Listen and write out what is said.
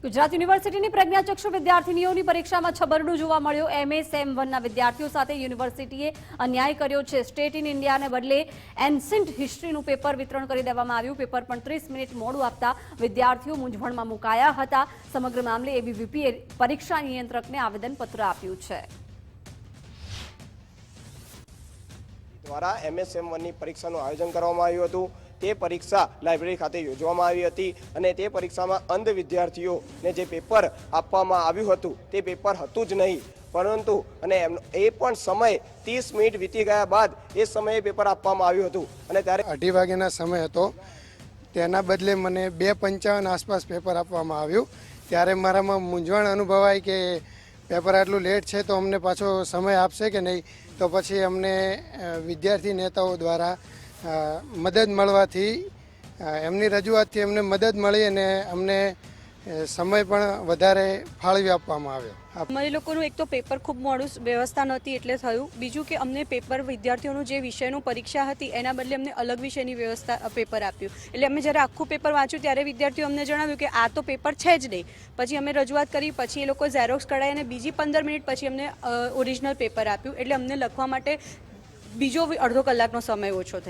ગુજરાત યુનિવર્સિટીની પ્રજ્ઞાચક્ષુ વિદ્યાર્થીનીઓની પરીક્ષામાં છબરડું જોવા મળ્યું। એમએ સેમ 1ના વિદ્યાર્થીઓ સાથે યુનિવર્સિટીએ અન્યાય કર્યો છે। સ્ટેટ ઇન ઇન્ડિયાને બદલે એન્શન્ટ હિસ્ટ્રીનું પેપર વિતરણ કરી દેવામાં આવ્યું। પેપર પણ 30 મિનિટ મોડું આપતા વિદ્યાર્થીઓ મૂંઝવણમાં મુકાયા હતા। સમગ્ર મામલે એબીવીપીએ પરીક્ષા નિયંત્રકને આવેદનપત્ર આપ્યું છે। દ્વારા એમએસએમ 1ની પરીક્ષાનું આયોજન કરવામાં આવ્યું હતું। તે પરીક્ષા લાઇબ્રેરી ખાતે યોજવામાં આવી હતી અને તે પરીક્ષામાં અંધ વિદ્યાર્થીઓને જે પેપર આપવામાં આવ્યું હતું તે પેપર હતું જ નહીં, પરંતુ અને એ પણ સમય 30 મિનિટ વીતી ગયા બાદ એ સમયે પેપર આપવામાં આવ્યું હતું અને ત્યારે 2:30 વાગ્યાના સમય હતો। તેના બદલે મને 2:55 આસપાસ પેપર આપવામાં આવ્યું। ત્યારે મારામાં મૂંઝવણ અનુભવાય કે પેપર આટલું લેટ છે તો અમને પાછો સમય આપશે કે નહીં। તો પછી અમને વિદ્યાર્થી નેતાઓ દ્વારા મદદ મળવાથી એમની રજૂઆતથી અમને મદદ મળી અને અમને સમય પણ વધારે ફાળવી આપવામાં આવ્યો। અમારી લોકોનું એક તો પેપર ખૂબ મોડું વ્યવસ્થા નહોતી એટલે થયું, બીજું કે અમને પેપર વિદ્યાર્થીઓનું જે વિષયનું પરીક્ષા હતી એના બદલે અમને અલગ વિષયની વ્યવસ્થા પેપર આપ્યું। એટલે અમે જ્યારે આખું પેપર વાંચ્યું ત્યારે વિદ્યાર્થીઓ અમને જણાવ્યું કે આ તો પેપર છે જ નહીં। પછી અમે રજૂઆત કરી, પછી એ લોકો ઝેરોક્સ કઢાઈ અને બીજી 15 મિનિટ પછી અમને ઓરિજિનલ પેપર આપ્યું। એટલે અમને લખવા માટે બીજો અડધો કલાકનો સમય ઓછો થયો।